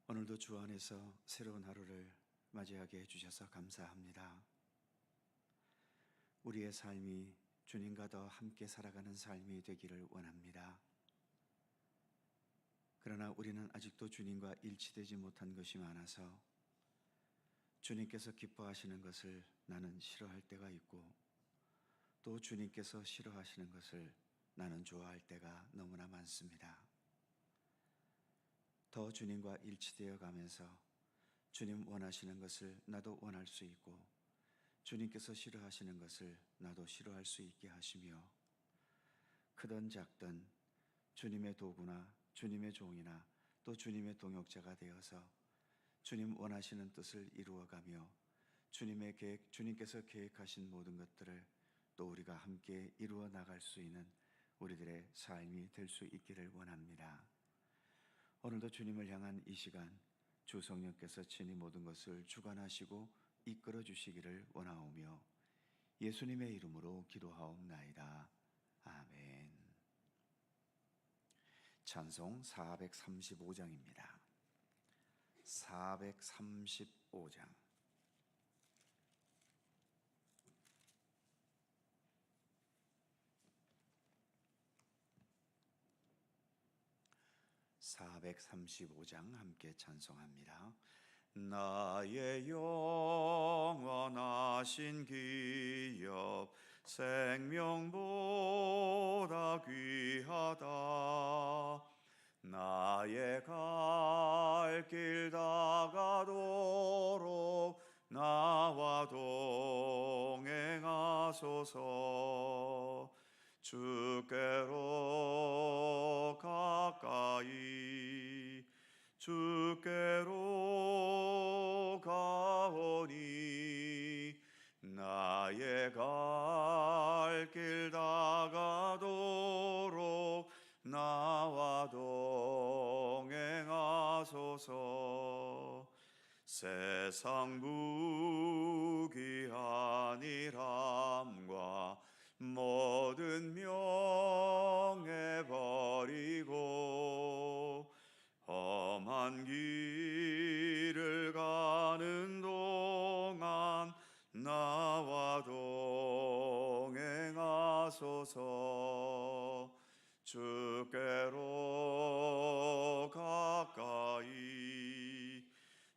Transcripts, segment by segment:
오늘도 주 안에서 새로운 하루를 맞이하게 해주셔서 감사합니다. 우리의 삶이 주님과 더 함께 살아가는 삶이 되기를 원합니다. 그러나 우리는 아직도 주님과 일치되지 못한 것이 많아서 주님께서 기뻐하시는 것을 나는 싫어할 때가 있고, 또 주님께서 싫어하시는 것을 나는 좋아할 때가 너무나 많습니다. 더 주님과 일치되어 가면서 주님 원하시는 것을 나도 원할 수 있고, 주님께서 싫어하시는 것을 나도 싫어할 수 있게 하시며, 크든 작든 주님의 도구나 주님의 종이나 또 주님의 동역자가 되어서 주님 원하시는 뜻을 이루어가며 주님께서 계획하신 모든 것들을 또 우리가 함께 이루어 나갈 수 있는 우리들의 삶이 될 수 있기를 원합니다. 오늘도 주님을 향한 이 시간, 주 성령께서 친히 모든 것을 주관하시고 이끌어 주시기를 원하오며 예수님의 이름으로 기도하옵나이다. 아멘. 찬송 435장입니다. 435장. 435장 함께 찬송합니다. 나의 영원하신 기업 생명보다 귀하다. 나의 갈 길 다가도록 나와 동행하소서. 주께로 가까이 주께로 가오니 나의 갈 길 다가도록 나와 동행하소서. 세상 무기한 일함과 모든 명예 버리고 험한 길을 가는 동안 나와 동행하소서. 주께로 가까이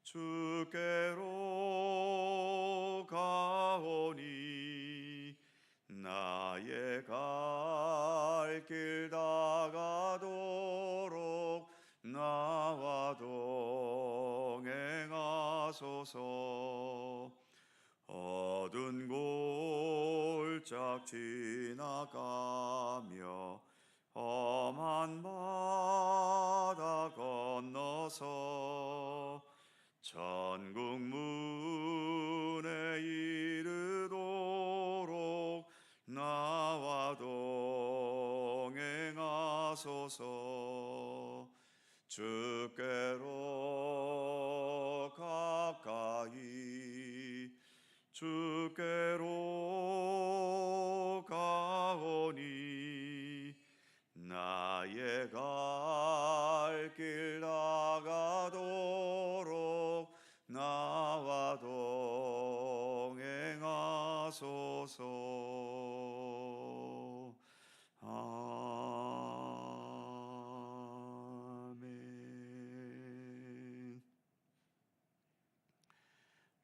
주께로 가오니 나의 갈 길 다가도록 나와 동행하소서. 어두운 골짝 지나가며 험한 바다 건너서 천국 문에 이르도록 나와 동행하소서. 주께로 가까이 주께로 가오니 나의 갈 길 다가도록 나와 동행하소서. 아멘.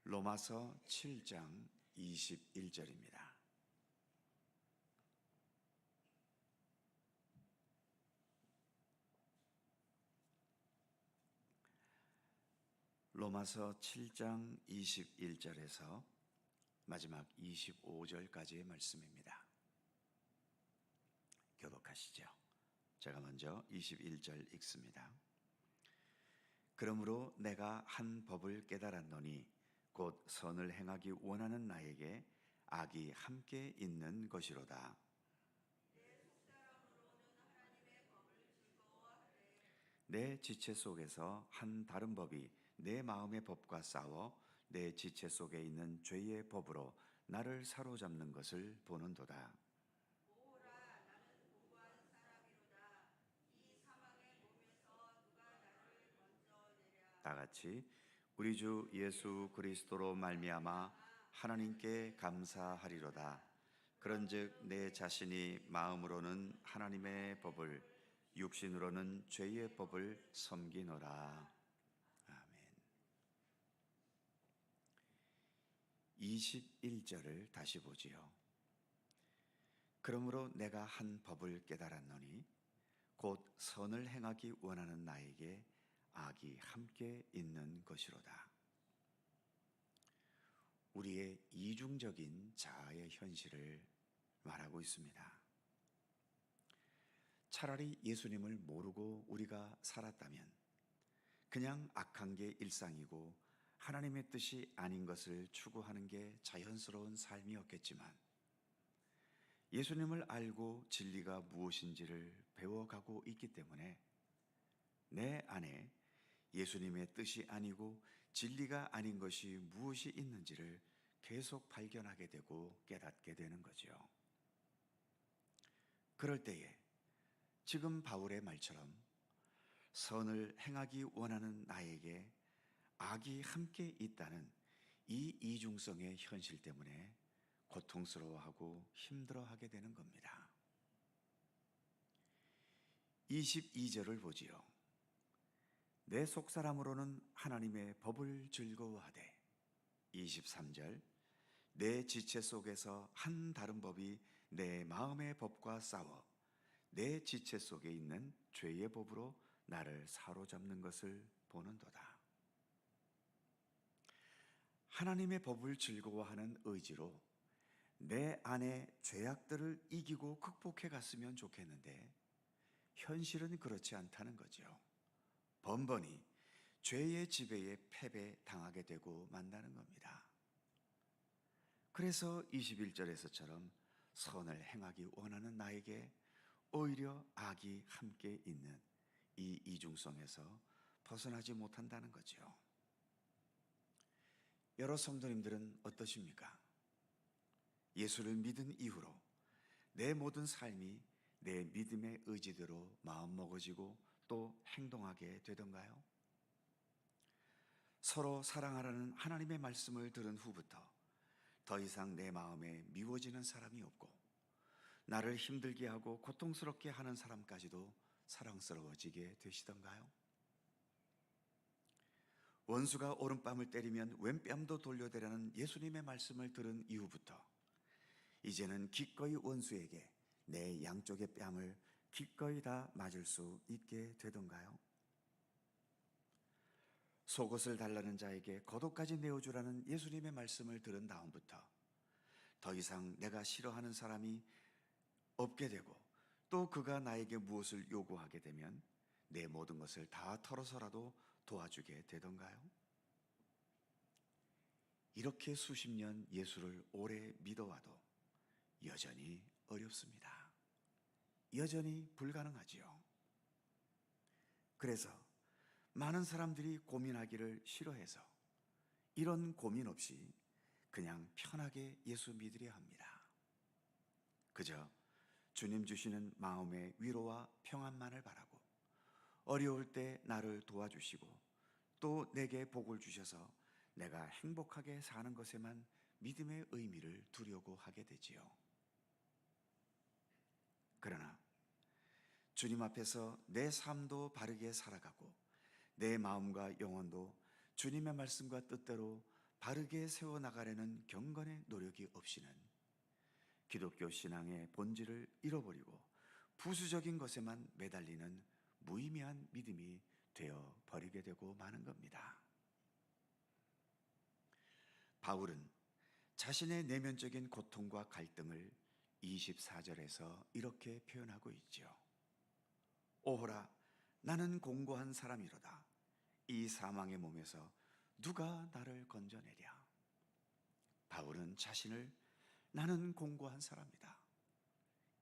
로마서 7장 21절입니다. 로마서 7장 21절에서 마지막 25절까지의 말씀입니다. 교독하시죠. 제가 먼저 21절 읽습니다. 그러므로 내가 한 법을 깨달았노니 곧 선을 행하기 원하는 나에게 악이 함께 있는 것이로다. 내 지체 속에서 한 다른 법이 내 마음의 법과 싸워 내 지체 속에 있는 죄의 법으로 나를 사로잡는 것을 보는도다. 다 같이 우리 주 예수 그리스도로 말미암아 하나님께 감사하리로다. 그런즉 내 자신이 마음으로는 하나님의 법을, 육신으로는 죄의 법을 섬기노라. 아멘. 21절을 다시 보지요. 그러므로 내가 한 법을 깨달았노니 곧 선을 행하기 원하는 나에게 악이 함께 있는 것이로다. 우리의 이중적인 자아의 현실을 말하고 있습니다. 차라리 예수님을 모르고 우리가 살았다면 그냥 악한 게 일상이고 하나님의 뜻이 아닌 것을 추구하는 게 자연스러운 삶이었겠지만, 예수님을 알고 진리가 무엇인지를 배워가고 있기 때문에 내 안에 예수님의 뜻이 아니고 진리가 아닌 것이 무엇이 있는지를 계속 발견하게 되고 깨닫게 되는 거죠. 그럴 때에 지금 바울의 말처럼 선을 행하기 원하는 나에게 악이 함께 있다는 이 이중성의 현실 때문에 고통스러워하고 힘들어하게 되는 겁니다. 22절을 보지요. 내 속사람으로는 하나님의 법을 즐거워하되, 23절, 내 지체 속에서 한 다른 법이 내 마음의 법과 싸워 내 지체 속에 있는 죄의 법으로 나를 사로잡는 것을 보는도다. 하나님의 법을 즐거워하는 의지로 내 안의 죄악들을 이기고 극복해 갔으면 좋겠는데 현실은 그렇지 않다는 거죠. 번번이 죄의 지배에 패배당하게 되고 만나는 겁니다. 그래서 21절에서처럼 선을 행하기 원하는 나에게 오히려 악이 함께 있는 이 이중성에서 벗어나지 못한다는 거죠. 여러 성도님들은 어떠십니까? 예수를 믿은 이후로 내 모든 삶이 내 믿음의 의지대로 마음먹어지고 또 행동하게 되던가요? 서로 사랑하라는 하나님의 말씀을 들은 후부터 더 이상 내 마음에 미워지는 사람이 없고 나를 힘들게 하고 고통스럽게 하는 사람까지도 사랑스러워지게 되시던가요? 원수가 오른뺨을 때리면 왼뺨도 돌려대라는 예수님의 말씀을 들은 이후부터 이제는 기꺼이 원수에게 내 양쪽의 뺨을 기꺼이 다 맞을 수 있게 되던가요? 속옷을 달라는 자에게 겉옷까지 내어주라는 예수님의 말씀을 들은 다음부터 더 이상 내가 싫어하는 사람이 없게 되고 또 그가 나에게 무엇을 요구하게 되면 내 모든 것을 다 털어서라도 도와주게 되던가요? 이렇게 수십 년 예수를 오래 믿어와도 여전히 어렵습니다. 여전히 불가능하지요. 그래서 많은 사람들이 고민하기를 싫어해서 이런 고민 없이 그냥 편하게 예수 믿으려 합니다. 그저 주님 주시는 마음의 위로와 평안만을 바라고 어려울 때 나를 도와주시고 또 내게 복을 주셔서 내가 행복하게 사는 것에만 믿음의 의미를 두려고 하게 되지요. 그러나 주님 앞에서 내 삶도 바르게 살아가고 내 마음과 영혼도 주님의 말씀과 뜻대로 바르게 세워나가려는 경건의 노력이 없이는 기독교 신앙의 본질을 잃어버리고 부수적인 것에만 매달리는 무의미한 믿음이 되어 버리게 되고 마는 겁니다. 바울은 자신의 내면적인 고통과 갈등을 24절에서 이렇게 표현하고 있죠. 오호라, 나는 공고한 사람이로다. 이 사망의 몸에서 누가 나를 건져내랴. 바울은 자신을 나는 공고한 사람이다,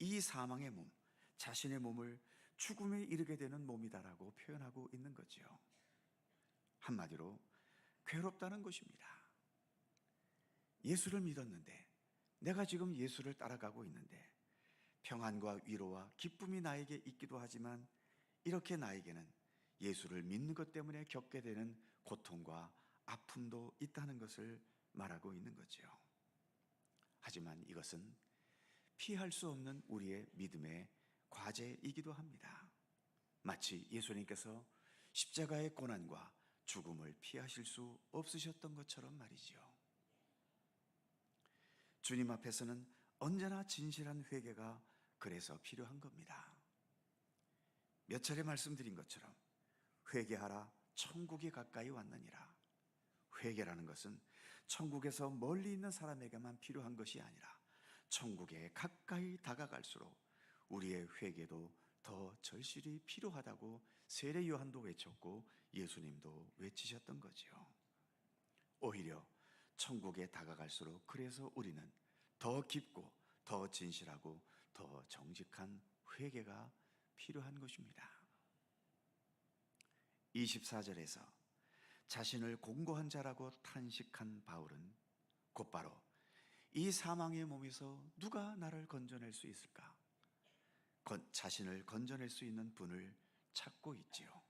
이 사망의 몸, 자신의 몸을 죽음에 이르게 되는 몸이다라고 표현하고 있는 거죠. 한마디로 괴롭다는 것입니다. 예수를 믿었는데, 내가 지금 예수를 따라가고 있는데 평안과 위로와 기쁨이 나에게 있기도 하지만 이렇게 나에게는 예수를 믿는 것 때문에 겪게 되는 고통과 아픔도 있다는 것을 말하고 있는 거죠. 하지만 이것은 피할 수 없는 우리의 믿음의 과제이기도 합니다. 마치 예수님께서 십자가의 고난과 죽음을 피하실 수 없으셨던 것처럼 말이죠. 주님 앞에서는 언제나 진실한 회개가 그래서 필요한 겁니다. 몇 차례 말씀드린 것처럼 회개하라, 천국이 가까이 왔느니라. 회개라는 것은 천국에서 멀리 있는 사람에게만 필요한 것이 아니라 천국에 가까이 다가갈수록 우리의 회개도 더 절실히 필요하다고 세례 요한도 외쳤고 예수님도 외치셨던 거죠. 오히려 천국에 다가갈수록 그래서 우리는 더 깊고 더 진실하고 더 정직한 회개가 필요한 것입니다. 24절에서 자신을 공고한 자라고 탄식한 바울은 곧바로 이 사망의 몸에서 누가 나를 건져낼 수 있을까? 자신을 건져낼 수 있는 분을 찾고 있지요.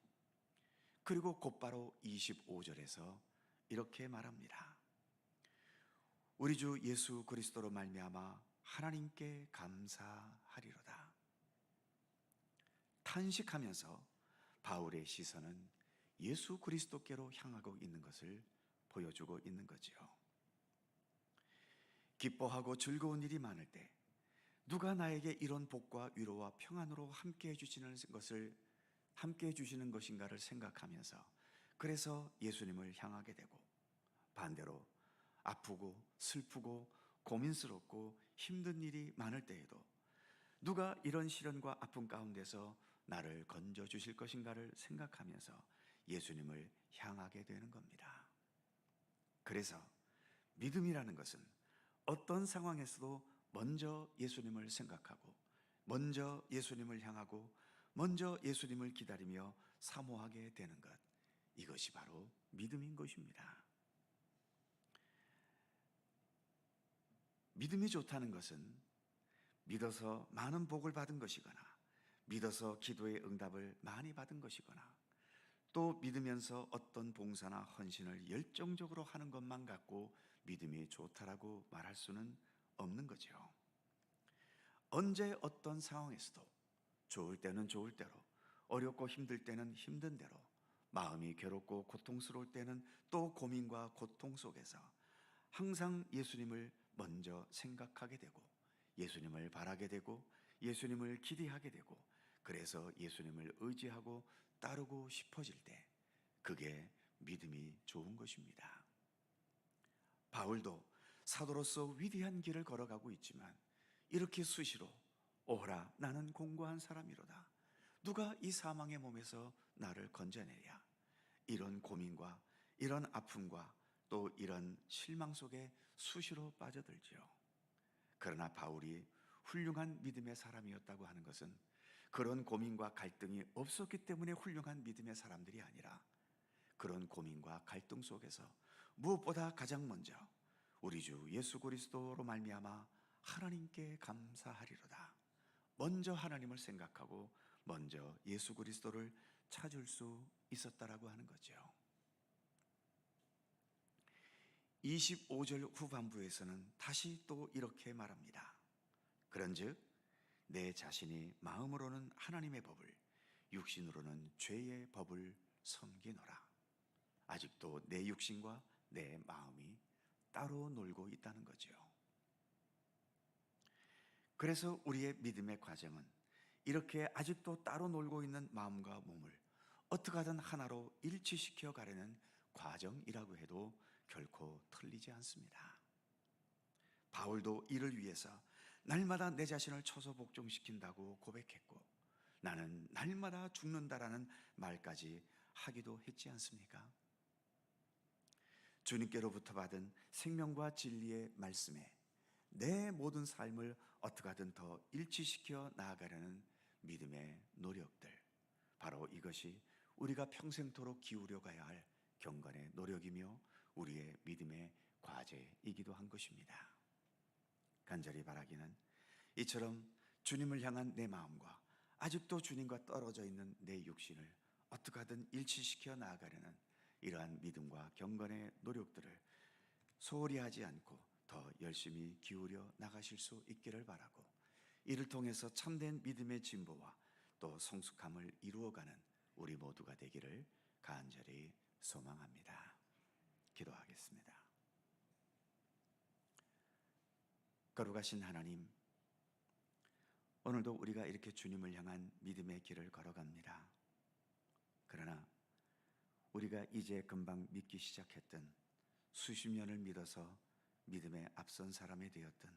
그리고 곧바로 25절에서 이렇게 말합니다. 우리 주 예수 그리스도로 말미암아 하나님께 감사하리로다. 탄식하면서 바울의 시선은 예수 그리스도께로 향하고 있는 것을 보여주고 있는 거지요. 기뻐하고 즐거운 일이 많을 때 누가 나에게 이런 복과 위로와 평안으로 함께 해주시는 것인가를 생각하면서 그래서 예수님을 향하게 되고, 반대로 아프고 슬프고 고민스럽고 힘든 일이 많을 때에도 누가 이런 시련과 아픔 가운데서 나를 건져 주실 것인가를 생각하면서 예수님을 향하게 되는 겁니다. 그래서 믿음이라는 것은 어떤 상황에서도 먼저 예수님을 생각하고 먼저 예수님을 향하고 먼저 예수님을 기다리며 사모하게 되는 것, 이것이 바로 믿음인 것입니다. 믿음이 좋다는 것은 믿어서 많은 복을 받은 것이거나 믿어서 기도의 응답을 많이 받은 것이거나 또 믿으면서 어떤 봉사나 헌신을 열정적으로 하는 것만 갖고 믿음이 좋다라고 말할 수는 없는 거죠. 언제 어떤 상황에서도 좋을 때는 좋을 대로, 어렵고 힘들 때는 힘든 대로, 마음이 괴롭고 고통스러울 때는 또 고민과 고통 속에서 항상 예수님을 먼저 생각하게 되고 예수님을 바라게 되고 예수님을 기대하게 되고 그래서 예수님을 의지하고 따르고 싶어질 때 그게 믿음이 좋은 것입니다. 바울도 사도로서 위대한 길을 걸어가고 있지만 이렇게 수시로 오호라 나는 공고한 사람이로다, 누가 이 사망의 몸에서 나를 건져내랴, 이런 고민과 이런 아픔과 또 이런 실망 속에 수시로 빠져들죠. 그러나 바울이 훌륭한 믿음의 사람이었다고 하는 것은 그런 고민과 갈등이 없었기 때문에 훌륭한 믿음의 사람들이 아니라 그런 고민과 갈등 속에서 무엇보다 가장 먼저 우리 주 예수 그리스도로 말미암아 하나님께 감사하리로다, 먼저 하나님을 생각하고 먼저 예수 그리스도를 찾을 수 있었다라고 하는 거죠. 25절 후반부에서는 다시 또 이렇게 말합니다. 그런즉 내 자신이 마음으로는 하나님의 법을, 육신으로는 죄의 법을 섬기노라. 아직도 내 육신과 내 마음이 따로 놀고 있다는 거죠. 그래서 우리의 믿음의 과정은 이렇게 아직도 따로 놀고 있는 마음과 몸을 어떻게 하든 하나로 일치시켜 가려는 과정이라고 해도 결코 틀리지 않습니다. 바울도 이를 위해서 날마다 내 자신을 쳐서 복종시킨다고 고백했고 나는 날마다 죽는다라는 말까지 하기도 했지 않습니까? 주님께로부터 받은 생명과 진리의 말씀에 내 모든 삶을 어떻게 하든 더 일치시켜 나아가려는 믿음의 노력들, 바로 이것이 우리가 평생토록 기울여 가야 할 경건의 노력이며 우리의 믿음의 과제이기도 한 것입니다. 간절히 바라기는 이처럼 주님을 향한 내 마음과 아직도 주님과 떨어져 있는 내 육신을 어떻게 하든 일치시켜 나아가려는 이러한 믿음과 경건의 노력들을 소홀히 하지 않고 더 열심히 기울여 나가실 수 있기를 바라고, 이를 통해서 참된 믿음의 진보와 또 성숙함을 이루어가는 우리 모두가 되기를 간절히 소망합니다. 기도하겠습니다. 거룩하신 하나님, 오늘도 우리가 이렇게 주님을 향한 믿음의 길을 걸어갑니다. 그러나 우리가 이제 금방 믿기 시작했던, 수십 년을 믿어서 믿음에 앞선 사람이 되었던,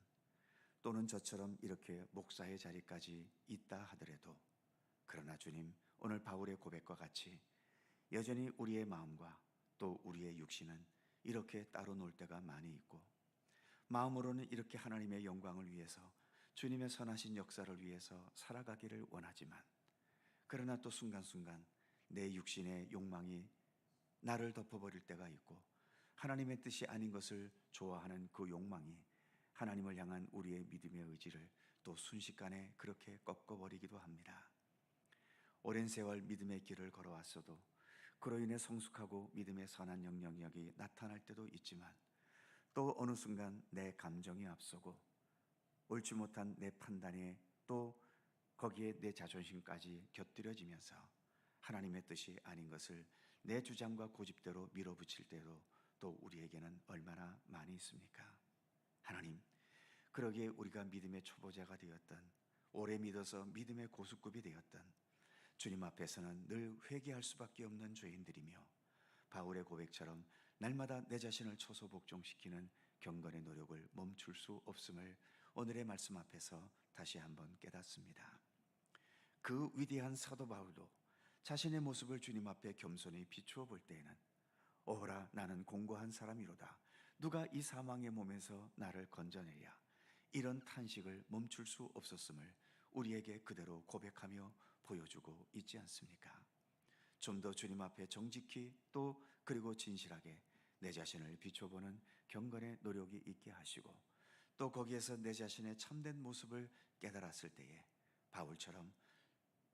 또는 저처럼 이렇게 목사의 자리까지 있다 하더라도, 그러나 주님, 오늘 바울의 고백과 같이 여전히 우리의 마음과 또 우리의 육신은 이렇게 따로 놀 때가 많이 있고, 마음으로는 이렇게 하나님의 영광을 위해서, 주님의 선하신 역사를 위해서 살아가기를 원하지만, 그러나 또 순간순간 내 육신의 욕망이 나를 덮어버릴 때가 있고, 하나님의 뜻이 아닌 것을 좋아하는 그 욕망이 하나님을 향한 우리의 믿음의 의지를 또 순식간에 그렇게 꺾어버리기도 합니다. 오랜 세월 믿음의 길을 걸어왔어도 그로 인해 성숙하고 믿음의 선한 영향력이 나타날 때도 있지만, 또 어느 순간 내 감정이 앞서고 옳지 못한 내 판단에 또 거기에 내 자존심까지 곁들여지면서 하나님의 뜻이 아닌 것을 내 주장과 고집대로 밀어붙일 때도 또 우리에게는 얼마나 많이 있습니까? 하나님, 그러기에 우리가 믿음의 초보자가 되었던, 오래 믿어서 믿음의 고수급이 되었던 주님 앞에서는 늘 회개할 수밖에 없는 죄인들이며, 바울의 고백처럼 날마다 내 자신을 초소복종시키는 경건의 노력을 멈출 수 없음을 오늘의 말씀 앞에서 다시 한번 깨닫습니다. 그 위대한 사도 바울도 자신의 모습을 주님 앞에 겸손히 비추어 볼 때에는 오호라, 나는 공고한 사람이로다, 누가 이 사망의 몸에서 나를 건져내랴, 이런 탄식을 멈출 수 없었음을 우리에게 그대로 고백하며 보여주고 있지 않습니까? 좀 더 주님 앞에 정직히 또 그리고 진실하게 내 자신을 비춰보는 경건의 노력이 있게 하시고, 또 거기에서 내 자신의 참된 모습을 깨달았을 때에 바울처럼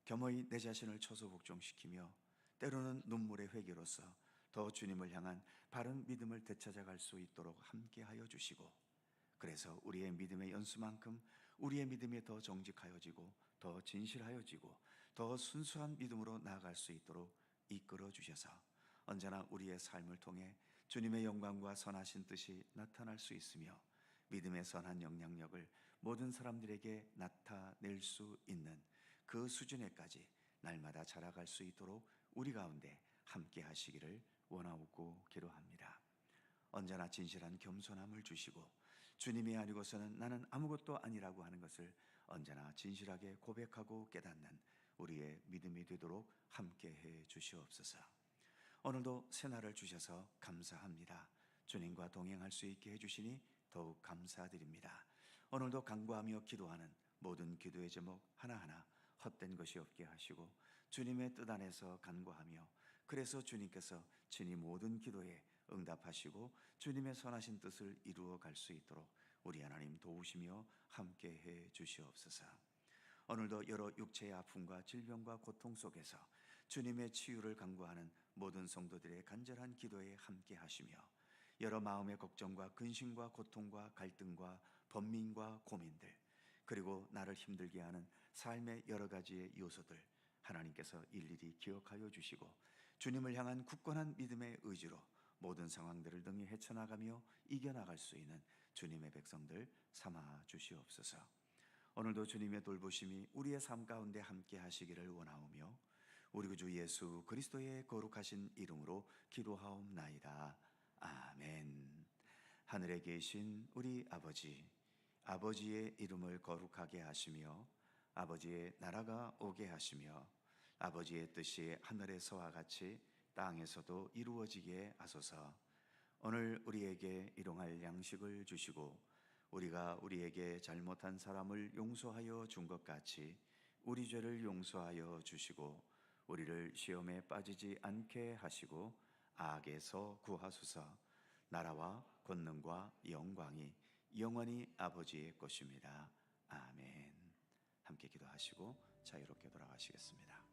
겸허히 내 자신을 초소복종시키며 때로는 눈물의 회개로서 더 주님을 향한 바른 믿음을 되찾아갈 수 있도록 함께하여 주시고, 그래서 우리의 믿음의 연수만큼 우리의 믿음이 더 정직하여지고 더 진실하여지고 더 순수한 믿음으로 나아갈 수 있도록 이끌어 주셔서 언제나 우리의 삶을 통해 주님의 영광과 선하신 뜻이 나타날 수 있으며, 믿음의 선한 영향력을 모든 사람들에게 나타낼 수 있는 그 수준에까지 날마다 자라갈 수 있도록 우리 가운데 함께 하시기를 원하고 기도합니다. 언제나 진실한 겸손함을 주시고, 주님이 아니고서는 나는 아무것도 아니라고 하는 것을 언제나 진실하게 고백하고 깨닫는 우리의 믿음이 되도록 함께해 주시옵소서. 오늘도 새날을 주셔서 감사합니다. 주님과 동행할 수 있게 해주시니 더욱 감사드립니다. 오늘도 간구하며 기도하는 모든 기도의 제목 하나하나 헛된 것이 없게 하시고, 주님의 뜻 안에서 간구하며, 그래서 주님께서 친히 모든 기도에 응답하시고 주님의 선하신 뜻을 이루어 갈 수 있도록 우리 하나님 도우시며 함께해 주시옵소서. 오늘도 여러 육체의 아픔과 질병과 고통 속에서 주님의 치유를 간구하는 모든 성도들의 간절한 기도에 함께 하시며, 여러 마음의 걱정과 근심과 고통과 갈등과 번민과 고민들, 그리고 나를 힘들게 하는 삶의 여러 가지의 요소들 하나님께서 일일이 기억하여 주시고, 주님을 향한 굳건한 믿음의 의지로 모든 상황들을 등에 헤쳐나가며 이겨나갈 수 있는 주님의 백성들 삼아 주시옵소서. 오늘도 주님의 돌보심이 우리의 삶 가운데 함께 하시기를 원하오며, 우리 구주 예수 그리스도의 거룩하신 이름으로 기도하옵나이다. 아멘. 하늘에 계신 우리 아버지, 아버지의 이름을 거룩하게 하시며 아버지의 나라가 오게 하시며 아버지의 뜻이 하늘에서와 같이 땅에서도 이루어지게 하소서. 오늘 우리에게 일용할 양식을 주시고, 우리가 우리에게 잘못한 사람을 용서하여 준 것 같이 우리 죄를 용서하여 주시고, 우리를 시험에 빠지지 않게 하시고 악에서 구하소서. 나라와 권능과 영광이 영원히 아버지의 것입니다. 아멘. 함께 기도하시고 자유롭게 돌아가시겠습니다.